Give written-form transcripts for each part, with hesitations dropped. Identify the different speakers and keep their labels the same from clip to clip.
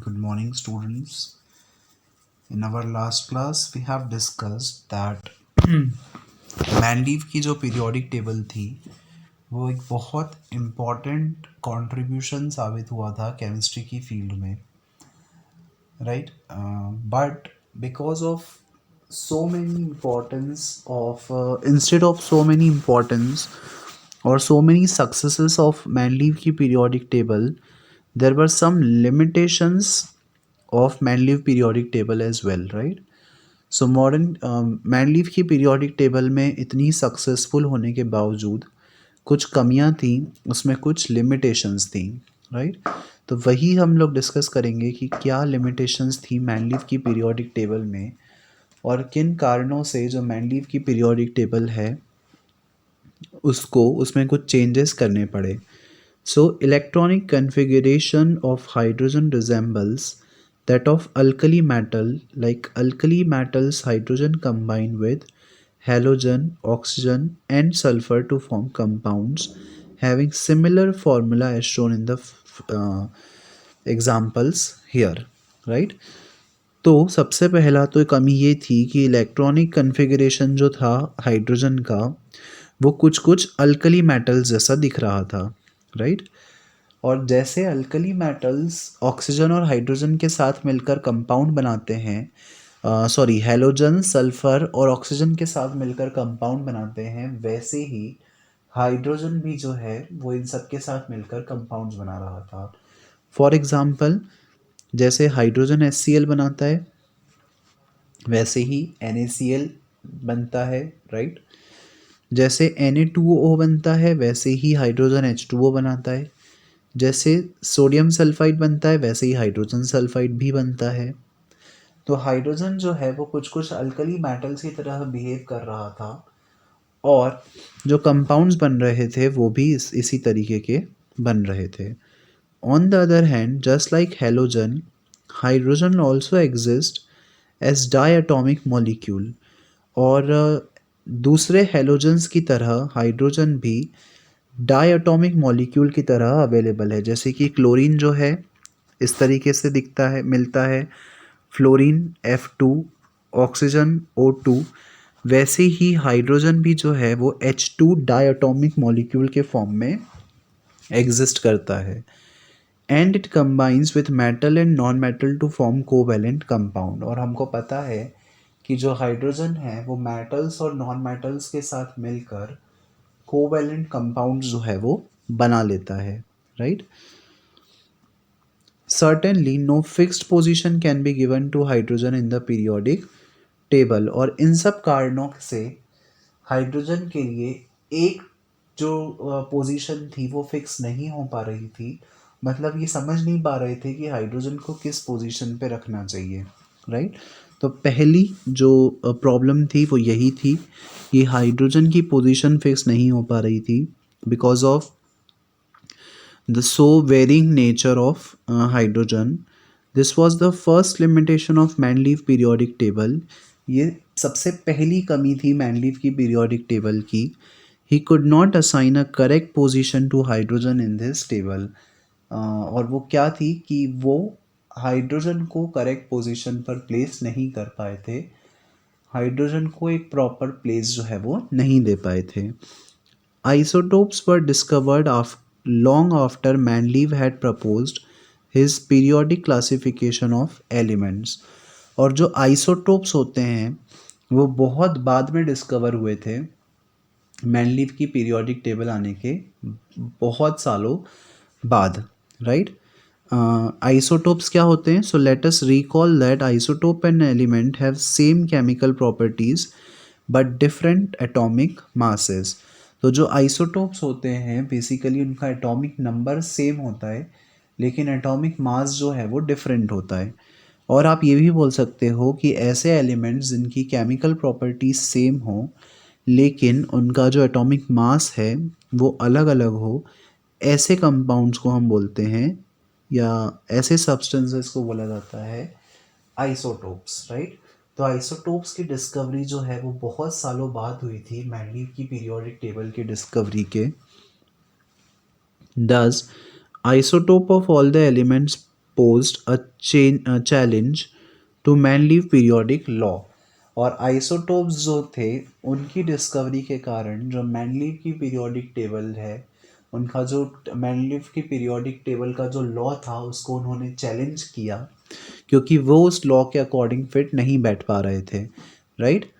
Speaker 1: Good morning, students. In our last class, we have discussed that मैनलीव की जो periodic table थी वो एक बहुत इम्पॉर्टेंट कंट्रीब्यूशन साबित हुआ था केमिस्ट्री की फील्ड में, right? But because of so many importance of instead of so many importance or so many successes of Manleaf की periodic table, there were some limitations of Manleaf periodic table as well, right? So modern मैनलीफ की periodic table में इतनी successful होने के बावजूद कुछ कमियां थी, उसमें कुछ लिमिटेशंस थी, राइट? तो वही हम लोग डिस्कस करेंगे कि क्या लिमिटेशंस थी मैनलीफ की पीरियोडिक टेबल में और किन कारणों से जो मैनलीफ की पीरियोडिक टेबल है उसको उसमें कुछ चेंजेस करने पड़े. So electronic configuration of hydrogen resembles that of alkali metal, like alkali metals hydrogen combine with halogen, oxygen and sulfur to form compounds having similar formula as shown in the examples here, right? तो सबसे पहला तो कमी ये थी कि electronic configuration जो था हाइड्रोजन का वो कुछ कुछ अल्कली मेटल्स जैसा दिख रहा था, राइट? और जैसे अल्कली मेटल्स ऑक्सीजन और हाइड्रोजन के साथ मिलकर कंपाउंड बनाते हैं, सॉरी हैलोजन सल्फर और ऑक्सीजन के साथ मिलकर कंपाउंड बनाते हैं, वैसे ही हाइड्रोजन भी जो है वो इन सब के साथ मिलकर कंपाउंड्स बना रहा था. फॉर एग्जांपल, जैसे हाइड्रोजन HCl बनाता है वैसे ही NaCl बनता है, राइट? जैसे Na2O बनता है वैसे ही हाइड्रोजन H2O बनाता है. जैसे सोडियम सल्फाइड बनता है वैसे ही हाइड्रोजन सल्फाइड भी बनता है. तो हाइड्रोजन जो है वो कुछ कुछ अल्कली मेटल्स की तरह बिहेव कर रहा था और जो कंपाउंड्स बन रहे थे वो भी इसी तरीके के बन रहे थे. On the other hand, just like halogen, hydrogen also exist as diatomic molecule. और दूसरे हेलोजन्स की तरह हाइड्रोजन भी डायटोमिक मॉलिक्यूल की तरह अवेलेबल है. जैसे कि क्लोरीन जो है इस तरीके से दिखता है, मिलता है, फ्लोरीन F2, ऑक्सीजन O2, वैसे ही हाइड्रोजन भी जो है वो H2 डायटोमिक मॉलिक्यूल के फॉर्म में एग्जिस्ट करता है. And it combines with metal and non metal to form covalent compound. और हमको पता है कि जो हाइड्रोजन है वो मेटल्स और नॉन मेटल्स के साथ मिलकर कोवैलेंट कंपाउंड जो है वो बना लेता है, right? Certainly no fixed position can be given to hydrogen in the periodic table. और इन सब कारणों से हाइड्रोजन के लिए एक जो पोजीशन थी वो फिक्स नहीं हो पा रही थी. मतलब ये समझ नहीं पा रहे थे कि हाइड्रोजन को किस पोजीशन पे रखना चाहिए, राइट? तो पहली जो प्रॉब्लम थी वो यही थी कि हाइड्रोजन की पोजीशन फिक्स नहीं हो पा रही थी because of the so varying nature of hydrogen. This was the first limitation of Manleaf periodic table. ये सबसे पहली कमी थी मैनलीफ की पीरियोडिक टेबल की. He could not assign a correct position to hydrogen in this table. और वो क्या थी कि वो हाइड्रोजन को करेक्ट पोजीशन पर प्लेस नहीं कर पाए थे, हाइड्रोजन को एक प्रॉपर प्लेस जो है वो नहीं दे पाए थे. Isotopes were discovered long after Manleaf had proposed his periodic classification of elements. और जो आइसोटोप्स होते हैं वो बहुत बाद में डिस्कवर हुए थे मैनलीफ की पीरियोडिक टेबल आने के बहुत सालों बाद, राइट? आइसोटोप्स क्या होते हैं? So let us recall that isotope and element have same chemical properties but different atomic masses. तो जो आइसोटोप्स होते हैं बेसिकली उनका एटॉमिक नंबर सेम होता है लेकिन एटॉमिक मास जो है वो डिफरेंट होता है. और आप ये भी बोल सकते हो कि ऐसे एलिमेंट्स जिनकी केमिकल प्रॉपर्टीज सेम हो लेकिन उनका जो एटॉमिक मास है वो अलग अलग हो, ऐसे कंपाउंड्स को हम बोलते हैं या ऐसे सब्सटेंसेस को बोला जाता है आइसोटोप्स, राइट? तो आइसोटोप्स की डिस्कवरी जो है वो बहुत सालों बाद हुई थी मैनलीफ की पीरियोडिक टेबल की डिस्कवरी के. Thus, isotope of all the elements posed a challenge to Mendeleev periodic law. और आइसोटोप्स जो थे उनकी डिस्कवरी के कारण जो मैनलीव की पीरियोडिक टेबल है, उनका जो मैनलीव की पीरियोडिक टेबल का जो लॉ था उसको उन्होंने चैलेंज किया, क्योंकि वो उस लॉ के अकॉर्डिंग फिट नहीं बैठ पा रहे थे, राइट।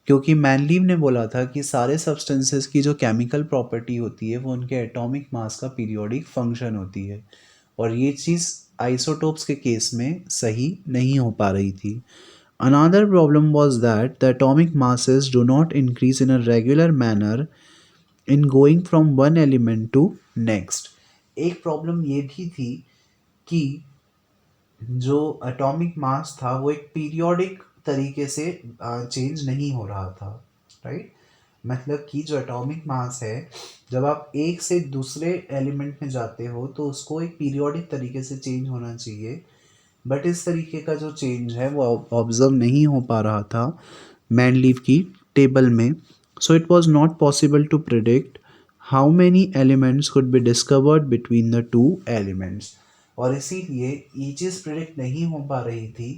Speaker 1: क्योंकि मैनलीव ने बोला था कि सारे सब्सटेंसेस की जो केमिकल प्रॉपर्टी होती है वो उनके एटॉमिक मास का पीरियोडिक फंक्शन होती है, और ये चीज़ आइसोटोप्स के केस में सही नहीं हो पा रही थी। Another problem was that the atomic masses do not increase in a regular manner in going from one element to next। एक प्रॉब्लम ये भी थी कि जो एटॉमिक मास था वो एक पीरियोडिक तरीके से चेंज नहीं हो रहा था, राइट। मतलब कि जो एटॉमिक मास है, जब आप एक से दूसरे एलिमेंट में जाते हो तो उसको एक पीरियोडिक तरीके से चेंज होना चाहिए, बट इस तरीके का जो चेंज है वो ऑब्जर्व नहीं हो पा रहा था मैनलीव की टेबल में। So it was not possible to predict how many elements could be discovered between the two elements. और इसीलिए ये चीज़ प्रिडिक्ट नहीं हो पा रही थी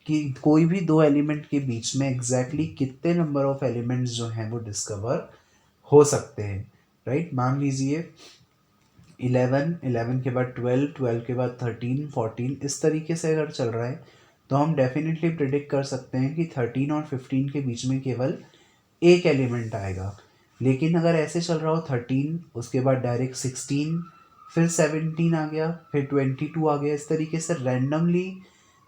Speaker 1: कि कोई भी दो एलिमेंट के बीच में एग्जैक्टली कितने नंबर ऑफ एलिमेंट्स जो हैं वो डिस्कवर हो सकते हैं, राइट। मान लीजिए 11 के बाद 12 के बाद 13 14, इस तरीके से अगर चल रहा है तो हम डेफिनेटली प्रिडिक्ट कर सकते हैं कि 13 और 15 के बीच में केवल एक एलिमेंट आएगा। लेकिन अगर ऐसे चल रहा हो 13 उसके बाद डायरेक्ट 16, फिर 17 आ गया, फिर 22 आ गया, इस तरीके से रैंडमली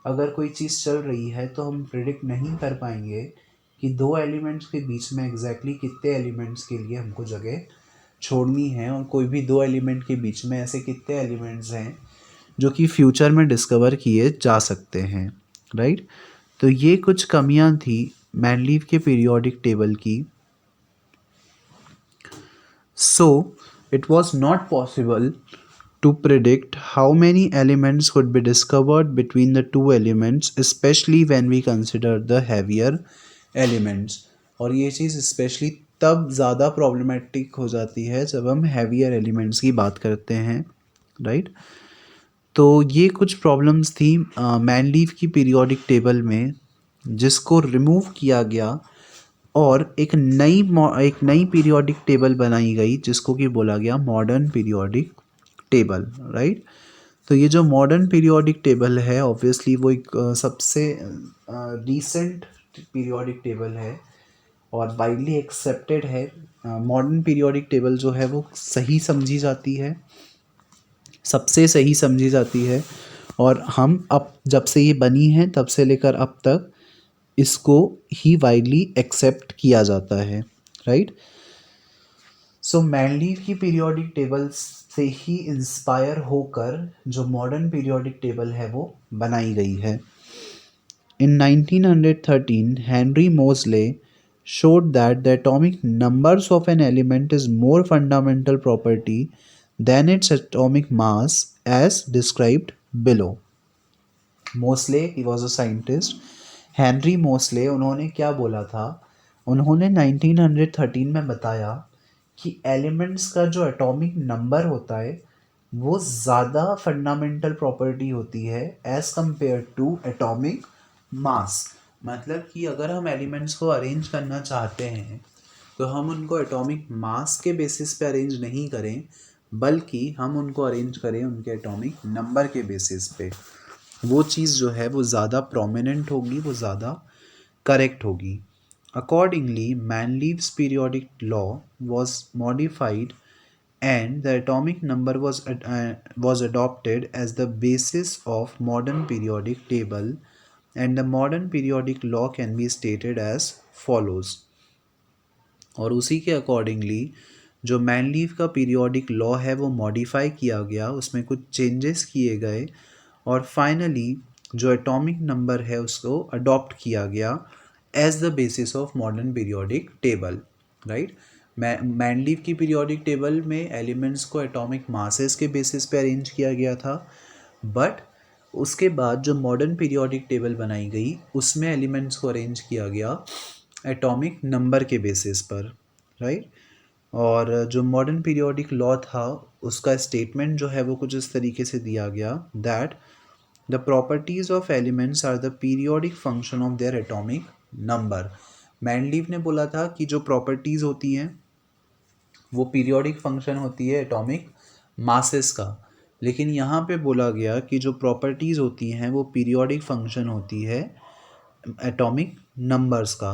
Speaker 1: अगर कोई चीज़ चल रही है तो हम प्रिडिक्ट नहीं कर पाएंगे कि दो एलिमेंट्स के बीच में एग्जैक्टली कितने एलिमेंट्स के लिए हमको जगह छोड़नी है, और कोई भी दो एलिमेंट के बीच में ऐसे कितने एलिमेंट्स हैं जो कि फ्यूचर में डिस्कवर किए जा सकते हैं, राइट। तो ये कुछ कमियां थी मैनलीव के पीरियोडिक टेबल की। So it was not possible to predict how many elements could be discovered between the two elements, especially when we consider the heavier elements। और ये चीज़ स्पेशली तब ज़्यादा प्रॉब्लमेटिक हो जाती है जब हम हैवियर एलिमेंट्स की बात करते हैं, राइट। तो ये कुछ प्रॉब्लम्स थी मैनलीव की पीरियोडिक टेबल में, जिसको रिमूव किया गया और एक नई पीरियोडिक टेबल बनाई गई जिसको कि बोला गया मॉडर्न पीरियोडिक टेबल, राइट। तो ये जो मॉडर्न पीरियोडिक टेबल है ऑब्वियसली वो एक सबसे रीसेंट पीरियोडिक टेबल है और वाइडली एक्सेप्टेड है। मॉडर्न पीरियोडिक टेबल जो है वो सही समझी जाती है, सबसे सही समझी जाती है, और हम अब जब से ये बनी है तब से लेकर अब तक इसको ही वाइडली एक्सेप्ट किया जाता है, राइट। सो मैनलीव की पीरियोडिक टेबल से ही इंस्पायर होकर जो मॉडर्न पीरियोडिक टेबल है वो बनाई गई है। In 1913, Henry Moseley showed that the atomic numbers of an element is more fundamental property than its atomic mass as described below। Moseley he was a scientist, Henry Moseley, उन्होंने क्या बोला था, उन्होंने 1913 में बताया कि एलिमेंट्स का जो एटॉमिक नंबर होता है वो ज़्यादा फंडामेंटल प्रॉपर्टी होती है as compared to atomic mass. मतलब कि अगर हम एलिमेंट्स को अरेंज करना चाहते हैं तो हम उनको एटॉमिक मास के बेसिस पे अरेंज नहीं करें, बल्कि हम उनको अरेंज करें उनके एटॉमिक नंबर के बेसिस पे। वो चीज़ जो है वो ज़्यादा प्रोमिनेंट होगी, वो ज़्यादा करेक्ट होगी। Accordingly Mendeleev's periodic law was modified and the atomic number was adopted as the basis of modern periodic table, and the modern periodic law can be stated as follows। और उसी के accordingly जो मैनलीव का periodic law है वो modify किया गया, उसमें कुछ चेंजेस किए गए, और फाइनली जो एटॉमिक नंबर है उसको अडॉप्ट किया गया as the basis of modern periodic table, right. Mendeleev की पीरियोडिक टेबल में एलिमेंट्स को एटॉमिक मासेस के बेसिस पे अरेंज किया गया था, बट उसके बाद जो मॉडर्न पीरियोडिक टेबल बनाई गई उसमें एलिमेंट्स को अरेंज किया गया एटॉमिक नंबर के बेसिस पर, राइट। और जो मॉडर्न पीरियोडिक लॉ था उसका स्टेटमेंट जो है वो कुछ इस तरीके से दिया गया that the properties of elements are the periodic function of their atomic number. Mendeleev ने बोला था कि जो प्रॉपर्टीज होती हैं वो पीरियोडिक फंक्शन होती है एटॉमिक मासेस का, लेकिन यहाँ पे बोला गया कि जो प्रॉपर्टीज़ होती हैं वो पीरियोडिक फंक्शन होती है एटॉमिक नंबर्स का।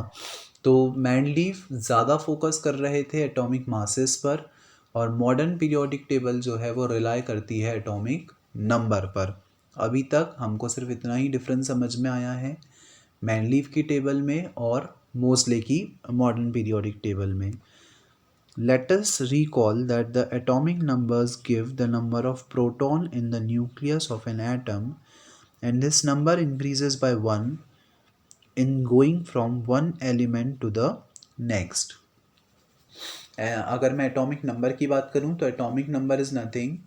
Speaker 1: तो मैंडलीव ज़्यादा फोकस कर रहे थे एटॉमिक मासेस पर, और मॉडर्न पीरियोडिक टेबल जो है वो रिलाई करती है एटॉमिक नंबर पर। अभी तक हमको सिर्फ इतना ही डिफरेंस समझ में आया है मैंडलीव की टेबल में और मोस्ले की मॉडर्न पीरियोडिक टेबल में। Let us recall that the atomic numbers give the number of proton in the nucleus of an atom, and this number increases by 1 in going from one element to the next. अगर मैं atomic number की बात करूं तो atomic number is nothing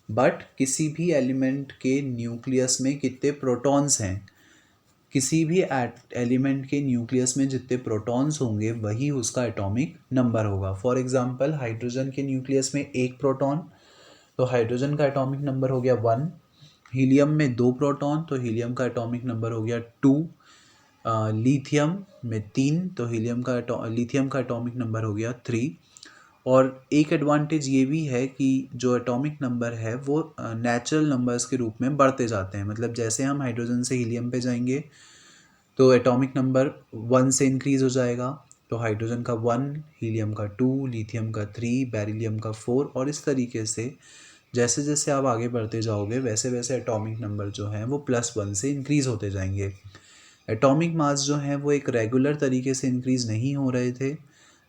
Speaker 1: but किसी भी element के nucleus में कितने प्रोटॉन्स हैं, किसी भी एलिमेंट के न्यूक्लियस में जितने प्रोटॉन्स होंगे वही उसका एटॉमिक नंबर होगा। फॉर एग्जांपल हाइड्रोजन के न्यूक्लियस में एक प्रोटॉन, तो हाइड्रोजन का एटॉमिक नंबर हो गया 1। हीलियम में 2 प्रोटॉन, तो हीलियम का एटॉमिक नंबर हो गया 2। लिथियम में 3, तो लिथियम का एटॉमिक नंबर हो गया 3। और एक एडवांटेज ये भी है कि जो एटॉमिक नंबर है वो नेचुरल नंबर्स के रूप में बढ़ते जाते हैं। मतलब जैसे हम हाइड्रोजन से हीलियम पे जाएंगे तो एटॉमिक नंबर 1 से इंक्रीज़ हो जाएगा, तो हाइड्रोजन का 1, हीलियम का 2, लिथियम का 3, बेरिलियम का 4, और इस तरीके से जैसे जैसे आप आगे बढ़ते जाओगे वैसे वैसे एटॉमिक नंबर जो हैं वो +1 से इंक्रीज़ होते जाएंगे। एटॉमिक मास जो हैं वो एक रेगुलर तरीके से इंक्रीज़ नहीं हो रहे थे,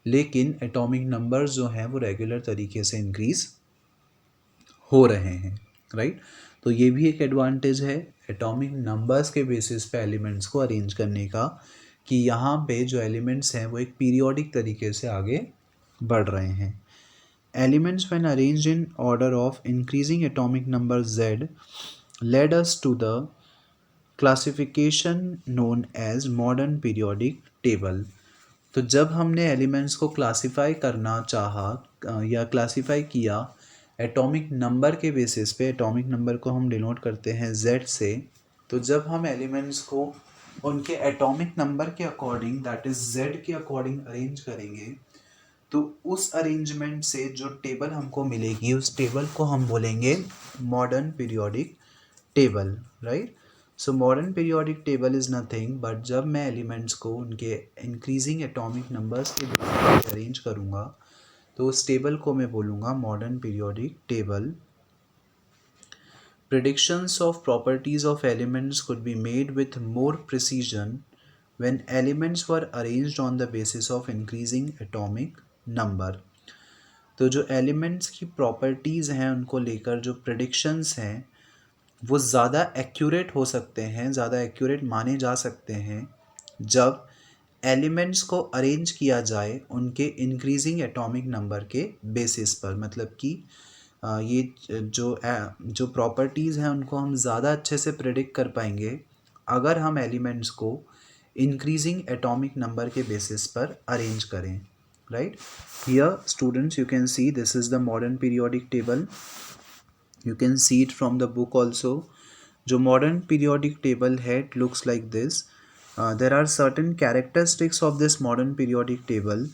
Speaker 1: लेकिन एटॉमिक नंबर्स जो हैं वो रेगुलर तरीके से इंक्रीज़ हो रहे हैं, राइट। तो ये भी एक एडवांटेज है एटॉमिक नंबर्स के बेसिस पे एलिमेंट्स को अरेंज करने का, कि यहाँ पे जो एलिमेंट्स हैं वो एक पीरियोडिक तरीके से आगे बढ़ रहे हैं। Elements when arranged in order of increasing atomic number z led us to the classification known as modern periodic table. तो जब हमने एलिमेंट्स को क्लासिफाई करना चाहा या क्लासिफाई किया एटॉमिक नंबर के बेसिस पे, एटॉमिक नंबर को हम डिनोट करते हैं z से, तो जब हम एलिमेंट्स को उनके एटॉमिक नंबर के अकॉर्डिंग दैट इज z के अकॉर्डिंग अरेंज करेंगे, तो उस अरेंजमेंट से जो टेबल हमको मिलेगी उस टेबल को हम बोलेंगे modern periodic table, right. So modern periodic table is nothing but जब मैं एलिमेंट्स को उनके इंक्रीजिंग एटॉमिक नंबर्स के बेसिस पे अरेंज करूँगा तो उस टेबल को मैं बोलूँगा modern periodic table. Predictions of properties of elements could be made with more precision when elements were arranged on the basis of increasing atomic number. तो जो एलिमेंट्स की प्रॉपर्टीज़ हैं उनको लेकर जो प्रेडिक्शंस हैं वो ज़्यादा एक्यूरेट हो सकते हैं, ज़्यादा एक्यूरेट माने जा सकते हैं जब एलिमेंट्स को अरेंज किया जाए उनके इंक्रीजिंग एटॉमिक नंबर के बेसिस पर। मतलब कि ये जो प्रॉपर्टीज़ हैं उनको हम ज़्यादा अच्छे से प्रेडिक्ट कर पाएंगे अगर हम एलिमेंट्स को इंक्रीजिंग एटॉमिक नंबर के बेसिस पर अरेंज करें, right. Here students you can see this is the modern periodic table, you can see it from the book also. जो मॉडर्न पीरियोडिक टेबल है it looks like this. There are certain characteristics of this modern periodic table.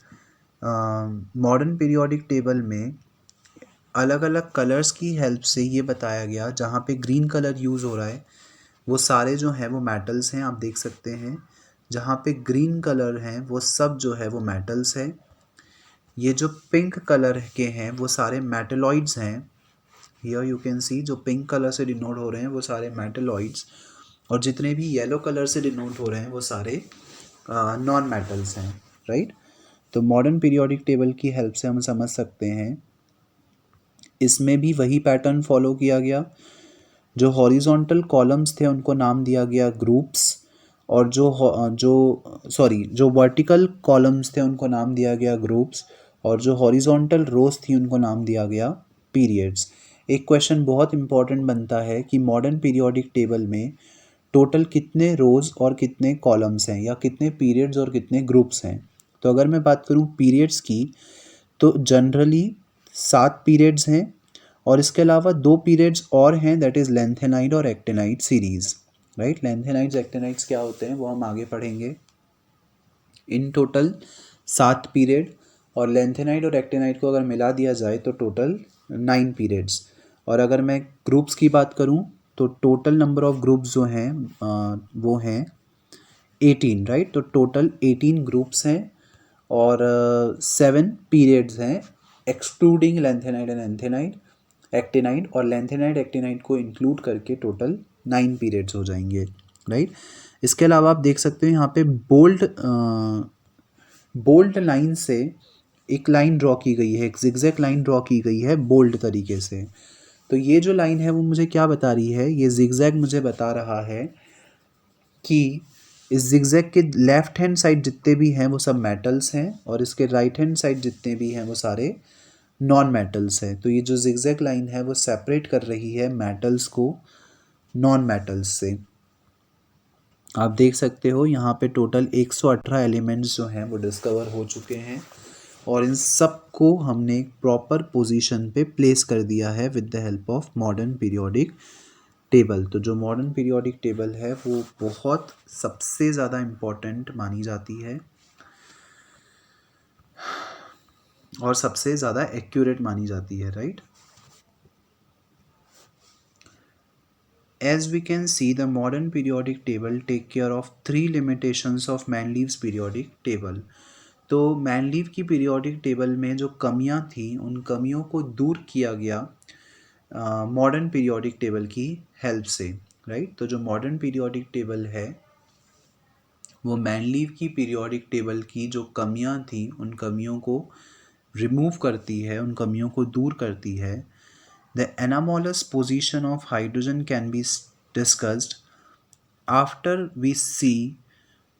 Speaker 1: Modern periodic table में अलग अलग colours की help से ये बताया गया, जहाँ पे ग्रीन कलर यूज़ हो रहा है वो सारे जो हैं वो मेटल्स हैं, आप देख सकते हैं। जहाँ पे ग्रीन कलर हैं वो सब जो है वो मेटल्स हैं। ये जो पिंक कलर के हैं वो सारे मेटलॉइड्स हैं। हियर यू कैन सी जो पिंक कलर से डिनोट हो रहे हैं वो सारे मेटलॉइड्स, और जितने भी येलो कलर से डिनोट हो रहे हैं वो सारे नॉन मेटल्स हैं, राइट। तो मॉडर्न पीरियोडिक टेबल की हेल्प से हम समझ सकते हैं इसमें भी वही पैटर्न फॉलो किया गया। जो हॉरिजॉन्टल कॉलम्स थे उनको नाम दिया गया ग्रुप्स, और जो वर्टिकल कॉलम्स थे उनको नाम दिया गया ग्रुप्स, और जो हॉरिजॉन्टल रोज थी उनको नाम दिया गया पीरियड्स। एक क्वेश्चन बहुत इंपॉर्टेंट बनता है कि मॉडर्न पीरियोडिक टेबल में टोटल कितने रोज और कितने कॉलम्स हैं, या कितने पीरियड्स और कितने ग्रुप्स हैं। तो अगर मैं बात करूं पीरियड्स की तो जनरली 7 पीरियड्स हैं, और इसके अलावा दो पीरियड्स और हैं, दैट इज़ लेंथेनाइड और actinide series, right. Lanthanides actinides क्या होते हैं वो हम आगे पढ़ेंगे। इन टोटल 7 पीरियड, और लेंथेनाइड और एक्टिनाइड को अगर मिला दिया जाए तो टोटल 9 पीरियड्स। और अगर मैं ग्रुप्स की बात करूं तो टोटल नंबर ऑफ ग्रुप्स जो हैं वो हैं 18, राइट। तो टोटल 18 ग्रुप्स हैं और 7 पीरियड्स हैं, एक्सक्लूडिंग लेंथेनाइड एंड एंथेनाइड एक्टिनाइड, और लेंथेनाइड एक्टिनाइड को इंक्लूड करके टोटल 9 पीरियड्स हो जाएंगे, राइट। इसके अलावा आप देख सकते हो यहाँ पे बोल्ड लाइन से एक लाइन ड्रॉ की गई है, एक जिगजैग लाइन ड्रॉ की गई है बोल्ड तरीके से। तो ये जो लाइन है वो मुझे क्या बता रही है, ये जिगजैग मुझे बता रहा है कि इस जिगजैग के लेफ्ट हैंड साइड जितने भी हैं वो सब मेटल्स हैं, और इसके राइट हैंड साइड जितने भी हैं वो सारे नॉन मेटल्स हैं। तो ये जो जिगजैग लाइन है वो सेपरेट कर रही है मेटल्स को नॉन मेटल्स से। आप देख सकते हो यहाँ पे टोटल 118 एलिमेंट्स जो हैं वो डिस्कवर हो चुके हैं, और इन सब को हमने एक प्रॉपर पोजीशन पे प्लेस कर दिया है with the help of modern periodic table. तो जो मॉडर्न पीरियोडिक टेबल है वो बहुत सबसे ज़्यादा इम्पॉर्टेंट मानी जाती है और सबसे ज़्यादा एक्यूरेट मानी जाती है, right. As we can see, the modern periodic table take care of 3 limitations of Manlife's periodic table. तो मैनलीव की पीरियोडिक टेबल में जो कमियां थी उन कमियों को दूर किया गया मॉडर्न पीरियोडिक टेबल की हेल्प से, राइट। तो जो मॉडर्न पीरियोडिक टेबल है वो मैनलीव की पीरियोडिक टेबल की जो कमियां थी उन कमियों को रिमूव करती है, उन कमियों को दूर करती है। The anomalous position of hydrogen can be discussed after we see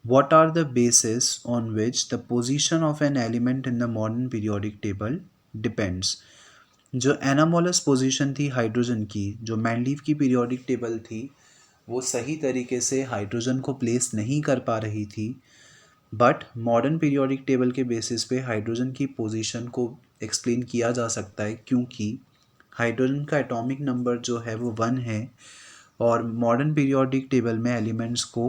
Speaker 1: what are the bases on which the position of an element in the modern periodic table depends. जो एनामोलस पोजीशन थी हाइड्रोजन की, जो मैनलीव की periodic table थी, वो सही तरीके से हाइड्रोजन को प्लेस नहीं कर पा रही थी, बट मॉडर्न पीरियोडिक टेबल के बेसिस पे हाइड्रोजन की पोजीशन को एक्सप्लेन किया जा सकता है, क्योंकि हाइड्रोजन का एटॉमिक नंबर जो है वो 1 है, और मॉडर्न पीरियोडिक टेबल में एलिमेंट्स को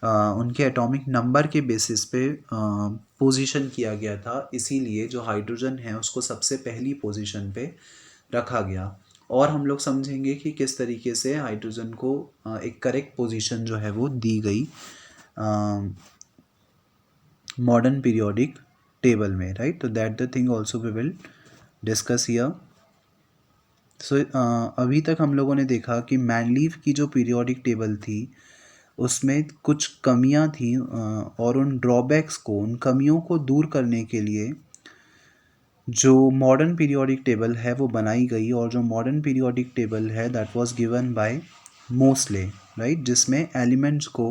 Speaker 1: उनके एटॉमिक नंबर के बेसिस पे पोजीशन किया गया था, इसीलिए जो हाइड्रोजन है उसको सबसे पहली पोजीशन पे रखा गया। और हम लोग समझेंगे कि किस तरीके से हाइड्रोजन को एक करेक्ट पोजीशन जो है वो दी गई मॉडर्न पीरियोडिक टेबल में, राइट। तो that the thing also we will discuss here. So अभी तक हम लोगों ने देखा कि मैनलीव की जो पीरियोडिक टेबल थी उसमें कुछ कमियां थी, और उन ड्रॉबैक्स को, उन कमियों को दूर करने के लिए जो मॉडर्न पीरियोडिक टेबल है वो बनाई गई, और जो मॉडर्न पीरियोडिक टेबल है that was given by Moseley, right, जिसमें एलिमेंट्स को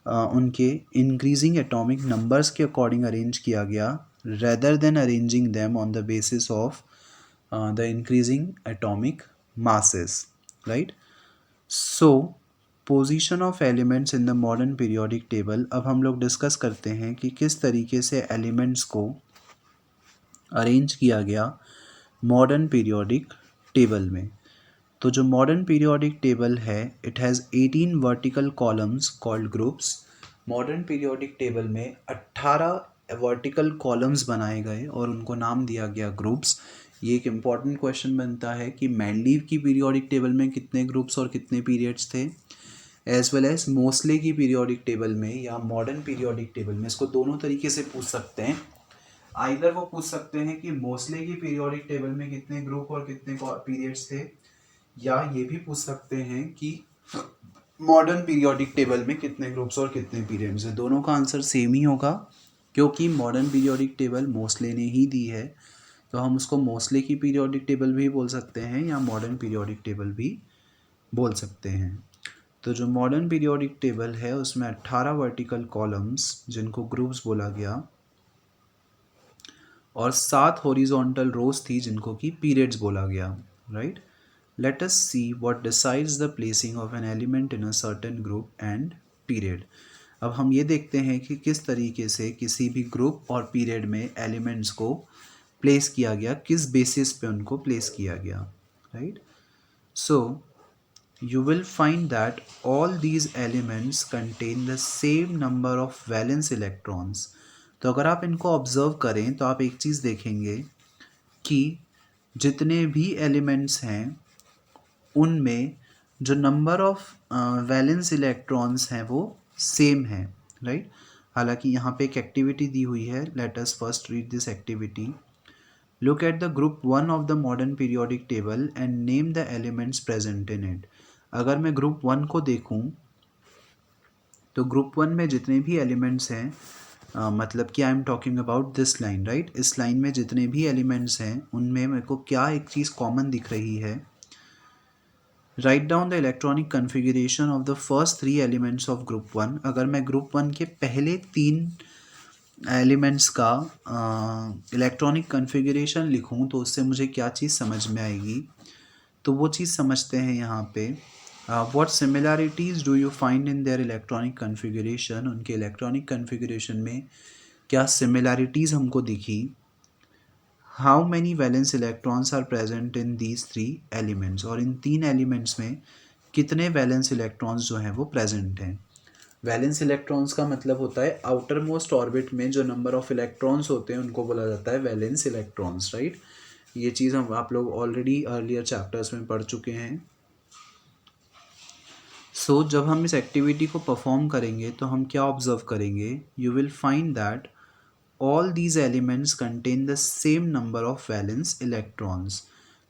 Speaker 1: उनके इंक्रीजिंग एटॉमिक नंबर्स के अकॉर्डिंग अरेंज किया गया, rather than arranging them on the basis of the increasing atomic masses, right. So position of elements in the modern periodic table, अब हम लोग discuss करते हैं कि किस तरीके से एलिमेंट्स को अरेंज किया गया मॉडर्न पीरियोडिक टेबल में। तो जो मॉडर्न पीरियोडिक टेबल है it has 18 vertical columns called groups. Modern periodic table में 18 वर्टिकल कॉलम्स बनाए गए और उनको नाम दिया गया ग्रुप्स। ये एक इम्पॉर्टेंट क्वेश्चन बनता है कि मैनलीव की पीरियोडिक टेबल में कितने ग्रुप्स और कितने पीरियड्स थे, एज वेल एज मोस्ले की पीरियोडिक टेबल में या मॉडर्न पीरियोडिक टेबल में। इसको दोनों तरीके से पूछ सकते हैं। आइदर वो पूछ सकते हैं कि मोस्ले की पीरियोडिक टेबल में कितने ग्रुप और कितने पीरियड्स थे, या ये भी पूछ सकते हैं कि मॉडर्न पीरियोडिक टेबल में कितने ग्रुप्स और कितने पीरियड्स हैं। दोनों का आंसर सेम ही होगा, क्योंकि मॉडर्न पीरियोडिक टेबल मोस्ले ने ही दी है, तो हम उसको मोस्ले की पीरियोडिक टेबल भी बोल सकते हैं या मॉडर्न पीरियोडिक टेबल भी बोल सकते हैं। तो जो मॉडर्न पीरियोडिक टेबल है उसमें 18 वर्टिकल कॉलम्स जिनको ग्रुप्स बोला गया, और 7 हॉरिजॉन्टल रोज थी जिनको कि पीरियड्स बोला गया, right. Let us see what decides the placing of an element in a certain group and period. अब हम ये देखते हैं कि किस तरीके से किसी भी ग्रुप और पीरियड में एलिमेंट्स को प्लेस किया गया, किस बेसिस पे उनको प्लेस किया गया, right. So you will find that all these elements contain the same number of valence electrons. तो अगर आप इनको ऑब्जर्व करें तो आप एक चीज़ देखेंगे कि जितने भी एलिमेंट्स हैं उनमें जो नंबर ऑफ वैलेंस इलेक्ट्रॉन्स हैं वो सेम है, राइट. हालांकि यहाँ पे एक एक्टिविटी दी हुई है. Let us first read this activity. Look at the group 1 of the modern periodic table and name the elements present in it. अगर मैं ग्रुप 1 को देखूं तो ग्रुप 1 में जितने भी एलिमेंट्स हैं, मतलब कि I am talking about this line, right. इस लाइन में जितने भी एलिमेंट्स हैं उनमें मेरे को क्या एक चीज़ कॉमन दिख रही है. Write down the electronic configuration of the first 3 elements of group 1. अगर मैं ग्रुप 1 के पहले 3 एलिमेंट्स का इलेक्ट्रॉनिक कन्फिगरेशन लिखूं तो उससे मुझे क्या चीज़ समझ में आएगी. तो वो चीज़ समझते हैं यहाँ पे. What similarities do you find in their electronic configuration. उनके इलेक्ट्रॉनिक कन्फिगरेशन में क्या सिमिलैरिटीज़ हमको दिखी. How many valence electrons are present in these 3 एलिमेंट्स. और इन 3 एलिमेंट्स में कितने वैलेंस इलेक्ट्रॉन्स जो हैं वो प्रेजेंट हैं. वैलेंस इलेक्ट्रॉन्स का मतलब होता है आउटर मोस्ट ऑर्बिट में जो नंबर ऑफ इलेक्ट्रॉन्स होते हैं उनको बोला जाता है वैलेंस इलेक्ट्रॉन्स, राइट. ये चीज़ हम आप लोग ऑलरेडी अर्लियर चैप्टर्स में पढ़ चुके हैं. सो जब हम इस एक्टिविटी को परफॉर्म करेंगे तो हम क्या ऑब्जर्व करेंगे. You will find that all these elements contain the same number of valence electrons.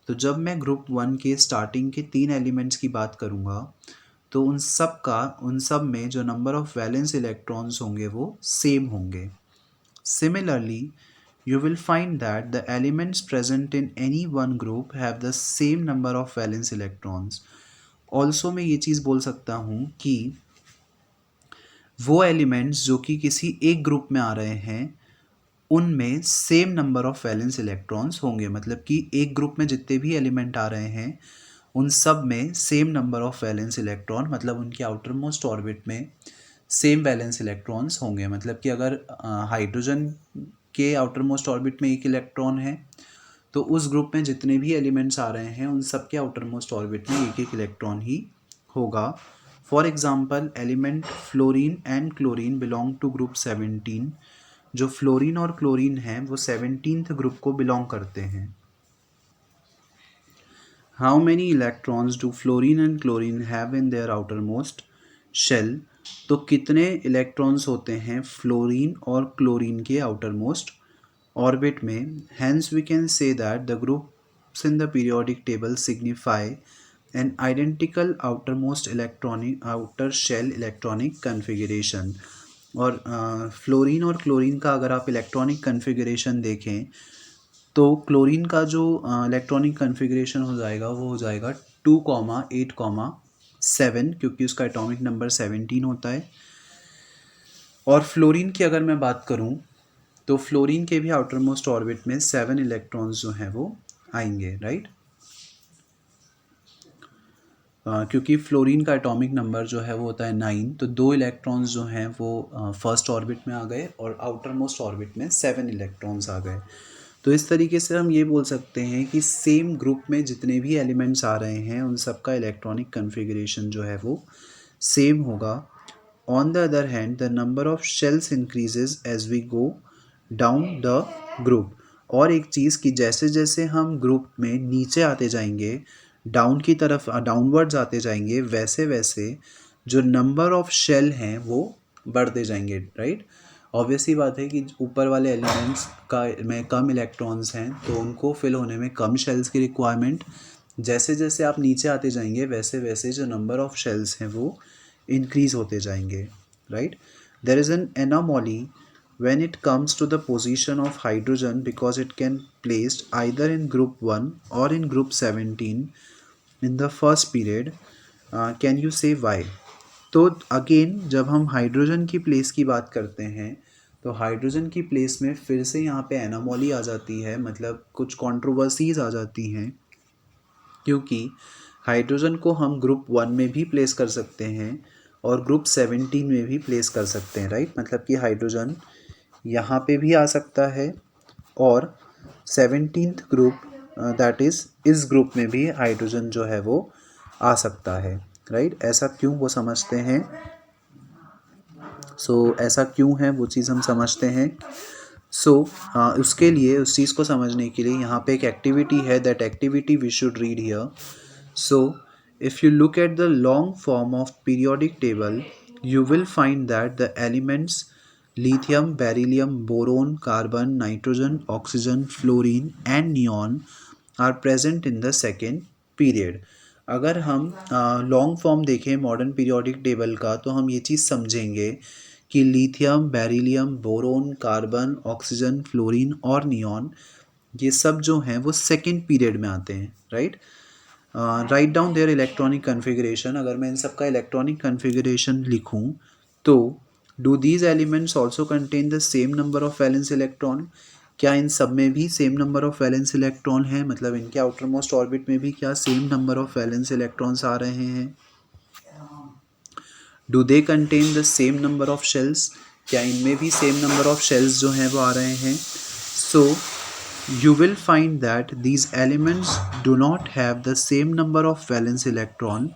Speaker 1: तो जब मैं ग्रुप 1 के स्टार्टिंग के 3 एलिमेंट्स की बात करूँगा तो उन सब में जो नंबर ऑफ वैलेंस इलेक्ट्रॉन्स होंगे वो सेम होंगे. Similarly you will find that the elements present in any one group have the same number of valence electrons. Also मैं ये चीज़ बोल सकता हूँ कि वो एलिमेंट्स जो कि किसी एक ग्रुप में आ रहे हैं उनमें same number of valence electrons होंगे. मतलब कि एक ग्रुप में जितने भी एलिमेंट आ रहे हैं उन सब में same number of valence electron, मतलब उनके आउटर मोस्ट ऑर्बिट में सेम वैलेंस इलेक्ट्रॉन्स होंगे. मतलब कि अगर हाइड्रोजन के आउटर मोस्ट ऑर्बिट में 1 इलेक्ट्रॉन है तो उस ग्रुप में जितने भी एलिमेंट्स आ रहे हैं उन सब के आउटर मोस्ट ऑर्बिट में 1 इलेक्ट्रॉन ही होगा. For example element fluorine and chlorine belong to group 17. जो फ्लोरीन और क्लोरीन हैं वो 17th ग्रुप को बिलोंग करते हैं. How many electrons do fluorine and chlorine have in their outermost shell. तो कितने इलेक्ट्रॉन्स होते हैं फ्लोरीन और क्लोरीन के आउटर मोस्ट ऑर्बिट में. Hence we can say that the groups in the periodic table signify an identical outermost electronic outer shell electronic configuration. और fluorine और chlorine का अगर आप इलेक्ट्रॉनिक कन्फिगरेशन देखें तो क्लोरीन का जो इलेक्ट्रॉनिक कन्फिगरेशन हो जाएगा वो हो जाएगा 2,8,7 क्योंकि उसका एटॉमिक नंबर 17 होता है. और फ्लोरीन की अगर मैं बात करूं तो फ्लोरीन के भी आउटर मोस्ट ऑर्बिट में 7 इलेक्ट्रॉन्स जो हैं वो आएंगे, राइट. क्योंकि फ्लोरीन का एटॉमिक नंबर जो है वो होता है 9, तो 2 इलेक्ट्रॉन्स जो हैं वो फर्स्ट ऑर्बिट में आ गए और आउटर मोस्ट ऑर्बिट में 7 इलेक्ट्रॉन्स आ गए. तो इस तरीके से हम ये बोल सकते हैं कि सेम ग्रुप में जितने भी एलिमेंट्स आ रहे हैं उन सब का इलेक्ट्रॉनिक कन्फिगरेशन जो है वो सेम होगा. On the other hand the number of shells increases as we go down the group. और एक चीज़ कि जैसे जैसे हम ग्रुप में नीचे आते जाएंगे, डाउन की तरफ डाउनवर्ड्स आते जाएंगे, वैसे वैसे जो नंबर ऑफ शेल हैं वो बढ़ते जाएंगे, राइट. ऑब्वियसली बात है कि ऊपर वाले एलिमेंट्स का में कम इलेक्ट्रॉन्स हैं तो उनको फिल होने में कम शेल्स की रिक्वायरमेंट. जैसे जैसे आप नीचे आते जाएंगे वैसे वैसे जो नंबर ऑफ शेल्स हैं वो इंक्रीज़ होते जाएंगे, right. There is an anomaly when it comes to the position of hydrogen because it can placed either in group 1 or in group 17 in the first period. Can you say why? तो again जब हम hydrogen की place की बात करते हैं तो hydrogen की प्लेस में फिर से यहाँ पे एनोमली आ जाती है, मतलब कुछ कंट्रोवर्सीज आ जाती हैं. क्योंकि हाइड्रोजन को हम ग्रुप 1 में भी प्लेस कर सकते हैं और ग्रुप 17 में भी प्लेस कर सकते हैं, राइट. मतलब कि हाइड्रोजन यहाँ पे भी आ सकता है और 17th ग्रुप दैट इज़ इस ग्रुप में भी हाइड्रोजन जो है वो आ सकता है, राइट। ऐसा क्यों वो समझते हैं, ऐसा क्यों है वो चीज़ हम समझते हैं। उसके लिए उस चीज़ को समझने के लिए यहाँ पे एक एक्टिविटी है, दैट activity we should read here. So, if you look at the long form of periodic table, you will find that the elements lithium, beryllium, boron, carbon, nitrogen, oxygen, fluorine and neon are present in the second period. अगर हम long form देखें modern periodic table का, तो हम ये चीज़ समझेंगे कि lithium, beryllium, boron, carbon, oxygen, fluorine और नियॉन, ये सब जो हैं वो सेकेंड पीरियड में आते हैं, right. Write down their electronic configuration. अगर मैं इन सब का इलेक्ट्रॉनिक कन्फिगरेशन लिखूं, तो do these elements also contain the same number of valence electron. क्या इन सब में भी same number of valence electron है, मतलब इनके आउटर मोस्ट ऑर्बिट में भी क्या same number of valence electrons आ रहे हैं। Do they contain the same number of shells. क्या इनमें भी सेम नंबर ऑफ शेल्स जो हैं वो आ रहे हैं। सो you will find that these elements do not have the same number of valence electron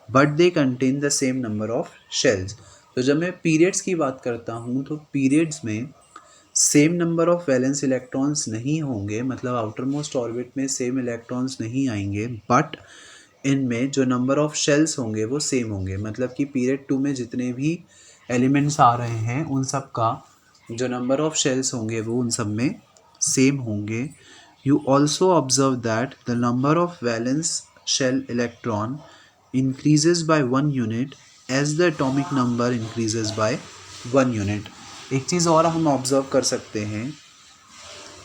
Speaker 1: but they contain the same number of shells। तो जब मैं पीरियड्स की बात करता हूँ, तो पीरियड्स में same number of valence electrons नहीं होंगे, मतलब आउटर मोस्ट ऑर्बिट में सेम इलेक्ट्रॉन्स नहीं आएंगे, बट इनमें जो नंबर ऑफ शेल्स होंगे वो सेम होंगे। मतलब कि पीरियड 2 में जितने भी एलिमेंट्स आ रहे हैं उन सब का जो नंबर ऑफ शेल्स होंगे वो उन सब में सेम होंगे। You also observe that the number of valence shell electron increases by 1 unit as the atomic number increases by 1 unit। एक चीज़ और हम ऑब्जर्व कर सकते हैं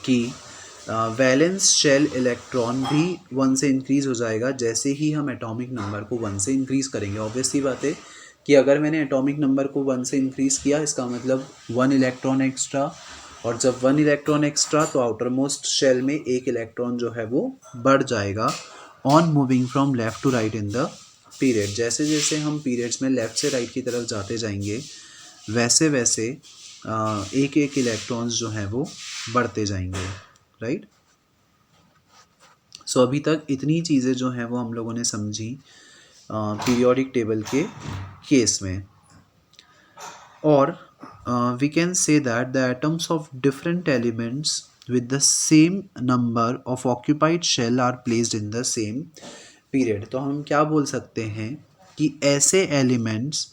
Speaker 1: कि वैलेंस शेल इलेक्ट्रॉन भी 1 से इंक्रीज़ हो जाएगा जैसे ही हम एटॉमिक नंबर को 1 से इंक्रीज़ करेंगे। ऑब्वियसली बात है कि अगर मैंने एटॉमिक नंबर को 1 से इंक्रीज़ किया, इसका मतलब 1 इलेक्ट्रॉन एक्स्ट्रा, और जब 1 इलेक्ट्रॉन एक्स्ट्रा तो आउटर मोस्ट शेल में 1 इलेक्ट्रॉन जो है वो बढ़ जाएगा on moving from left to right in the period. जैसे जैसे हम पीरियड्स में लेफ़्ट से राइट की तरफ जाते जाएंगे, वैसे वैसे एक एक इलेक्ट्रॉन्स जो हैं वो बढ़ते जाएंगे, राइट। सो अभी तक इतनी चीज़ें जो हैं वो हम लोगों ने समझी पीरियोडिक टेबल के केस में। और we can say that the atoms of different elements with the same number of occupied shell are placed in the same period। तो हम क्या बोल सकते हैं कि ऐसे elements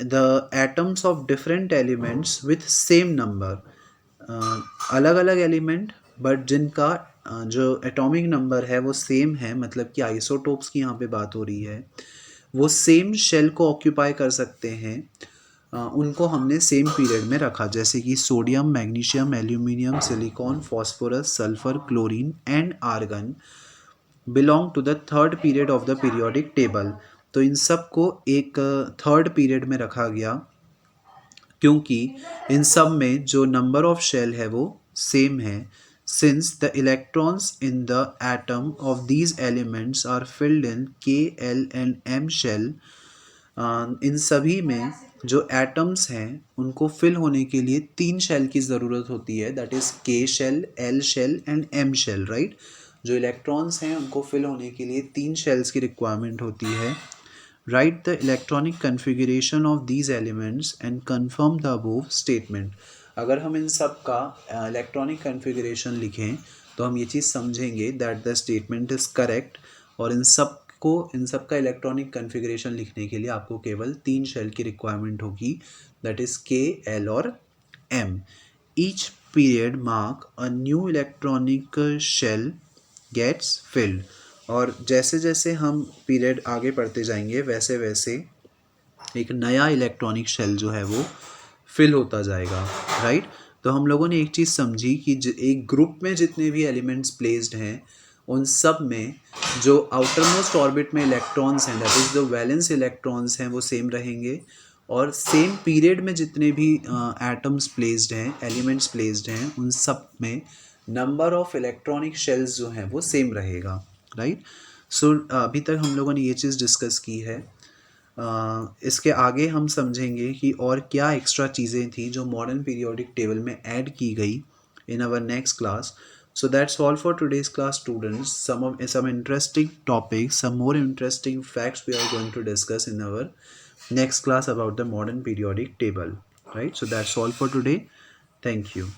Speaker 1: the atoms of different elements with same number, अलग अलग एलिमेंट बट जिनका जो एटॉमिक नंबर है वो सेम है, मतलब कि आइसोटोप्स की यहाँ पे बात हो रही है, वो सेम शेल को ऑक्यूपाई कर सकते हैं, उनको हमने सेम पीरियड में रखा। जैसे कि sodium, magnesium, aluminium, silicon, phosphorus, sulphur, chlorine and argon belong to the third period of the periodic table. तो इन सब को एक थर्ड पीरियड में रखा गया क्योंकि इन सब में जो नंबर ऑफ शेल है वो सेम है। Since the electrons in the atom of these elements are filled in K, L and M shell, इन सभी में जो एटम्स हैं उनको फिल होने के लिए 3 शेल की ज़रूरत होती है, that is K shell, L shell and M shell, right. जो इलेक्ट्रॉन्स हैं उनको फिल होने के लिए 3 शेल्स की रिक्वायरमेंट होती है। Write the electronic configuration of these elements and confirm the above statement। अगर हम इन सब का इलेक्ट्रॉनिक कन्फिगरेशन लिखें तो हम ये चीज़ समझेंगे that the statement is correct. और इन सब का इलेक्ट्रॉनिक कन्फिगरेशन लिखने के लिए आपको केवल 3 शेल की रिक्वायरमेंट होगी, दैट इज़ के, एल और M. Each period mark a new electronic shell gets filled. और जैसे जैसे हम पीरियड आगे पढ़ते जाएंगे वैसे वैसे एक नया इलेक्ट्रॉनिक शेल जो है वो फिल होता जाएगा, राइट। तो हम लोगों ने एक चीज़ समझी कि एक ग्रुप में जितने भी एलिमेंट्स प्लेस्ड हैं उन सब में जो आउटर मोस्ट ऑर्बिट में इलेक्ट्रॉन्स हैं, that is the valence electrons हैं, वो सेम रहेंगे। और सेम पीरियड में जितने भी एटम्स प्लेस्ड हैं, एलिमेंट्स प्लेस्ड हैं, उन सब में नंबर ऑफ इलेक्ट्रॉनिक शेल्स जो हैं वो सेम रहेगा, राइट। सो अभी तक हम लोगों ने ये चीज़ डिस्कस की है। इसके आगे हम समझेंगे कि और क्या एक्स्ट्रा चीज़ें थी जो मॉडर्न पीरियोडिक टेबल में ऐड की गई in our next class. So that's all for today's class, students. Some interesting topics, some more interesting facts we are going to discuss in our next class about the modern periodic table, right? So that's all for today. Thank you.